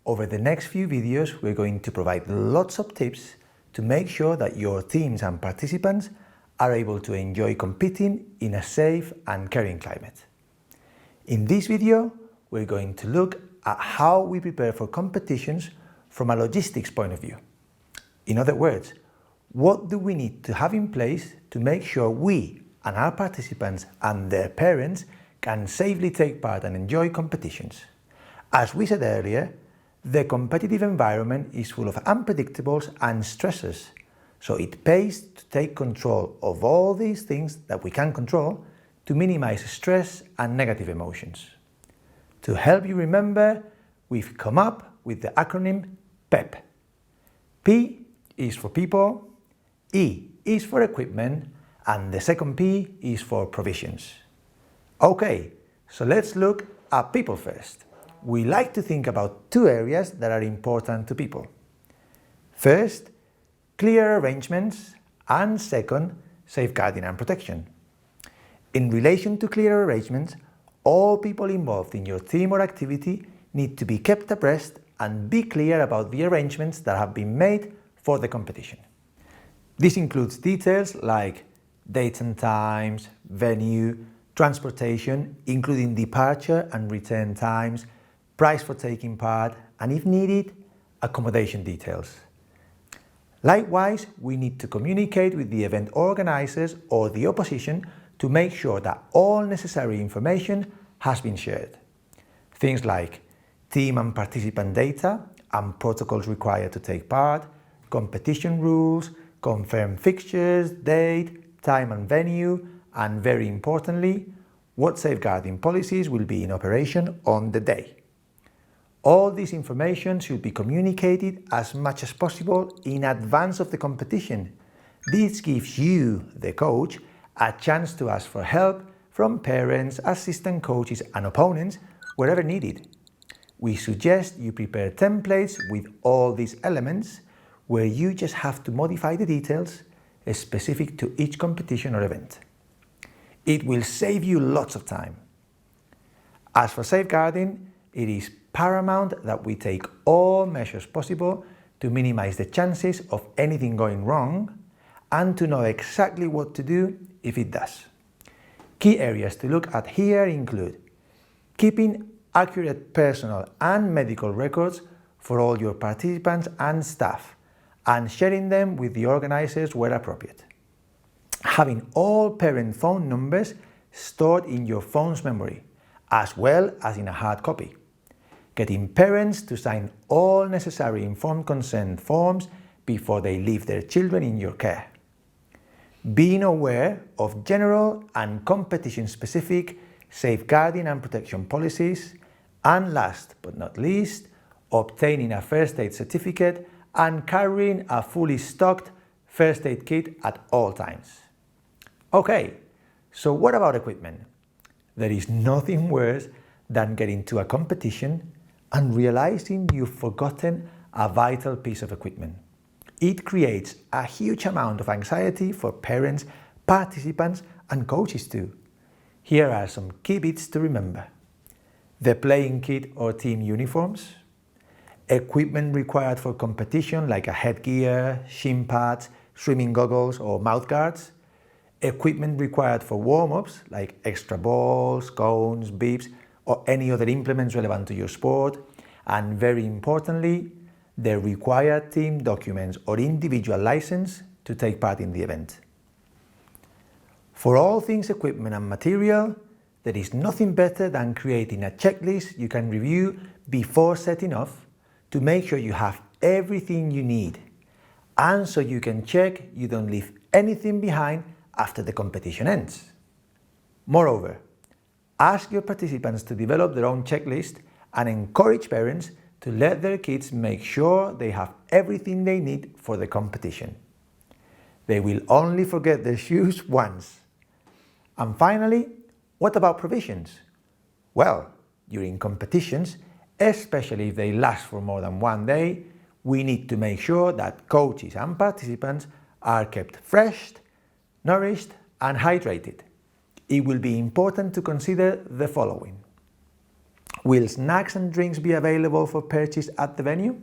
Over the next few videos, we're going to provide lots of tips to make sure that your teams and participants are able to enjoy competing in a safe and caring climate. In this video, we're going to look at how we prepare for competitions from a logistics point of view. In other words, what do we need to have in place to make sure we and our participants and their parents can safely take part and enjoy competitions? As we said earlier, the competitive environment is full of unpredictables and stressors, so it pays to take control of all these things that we can control to minimize stress and negative emotions. To help you remember, we've come up with the acronym PEP. P is for people, E is for equipment, and the second P is for provisions. Okay, so let's look at people first. We like to think about two areas that are important to people. First, clear arrangements, and second, safeguarding and protection. In relation to clear arrangements, all people involved in your team or activity need to be kept abreast and be clear about the arrangements that have been made for the competition. This includes details like dates and times, venue, transportation, including departure and return times, price for taking part, and if needed, accommodation details. Likewise, we need to communicate with the event organizers or the opposition to make sure that all necessary information has been shared. Things like team and participant data and protocols required to take part, competition rules, confirmed fixtures, date, time and venue, and very importantly, what safeguarding policies will be in operation on the day. All this information should be communicated as much as possible in advance of the competition. This gives you, the coach, a chance to ask for help from parents, assistant coaches and opponents wherever needed. We suggest you prepare templates with all these elements where you just have to modify the details specific to each competition or event. It will save you lots of time. As for safeguarding, it is paramount that we take all measures possible to minimize the chances of anything going wrong and to know exactly what to do if it does. Key areas to look at here include keeping accurate personal and medical records for all your participants and staff and sharing them with the organizers where appropriate. Having all parent phone numbers stored in your phone's memory as well as in a hard copy. Getting parents to sign all necessary informed consent forms before they leave their children in your care. Being aware of general and competition-specific safeguarding and protection policies, and last but not least, obtaining a first aid certificate and carrying a fully stocked first aid kit at all times. Okay, so what about equipment? There is nothing worse than getting to a competition and realizing you've forgotten a vital piece of equipment. It creates a huge amount of anxiety for parents, participants, and coaches too. Here are some key bits to remember. The playing kit or team uniforms, equipment required for competition like a headgear, shin pads, swimming goggles, or mouth guards, equipment required for warm-ups like extra balls, cones, bibs, or any other implements relevant to your sport, and very importantly, the required team documents or individual license to take part in the event. For all things equipment and material, there is nothing better than creating a checklist you can review before setting off to make sure you have everything you need, and so you can check you don't leave anything behind after the competition ends. Moreover, ask your participants to develop their own checklist and encourage parents to let their kids make sure they have everything they need for the competition. They will only forget their shoes once. And finally, what about provisions? Well, during competitions, especially if they last for more than one day, we need to make sure that coaches and participants are kept fresh, nourished, and hydrated. It will be important to consider the following. Will snacks and drinks be available for purchase at the venue?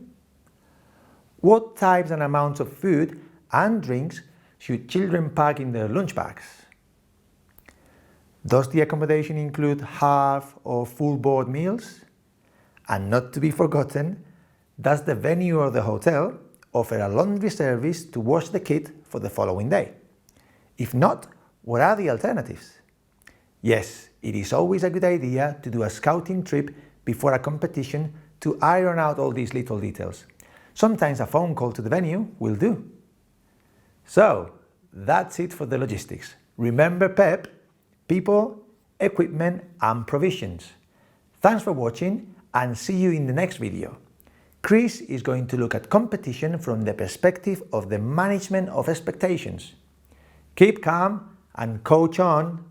What types and amounts of food and drinks should children pack in their lunch bags? Does the accommodation include half or full board meals? And not to be forgotten, does the venue or the hotel offer a laundry service to wash the kit for the following day? If not, what are the alternatives? Yes, it is always a good idea to do a scouting trip before a competition to iron out all these little details. Sometimes a phone call to the venue will do. So, that's it for the logistics. Remember PEP, people, equipment and provisions. Thanks for watching and see you in the next video. Chris is going to look at competition from the perspective of the management of expectations. Keep calm and coach on.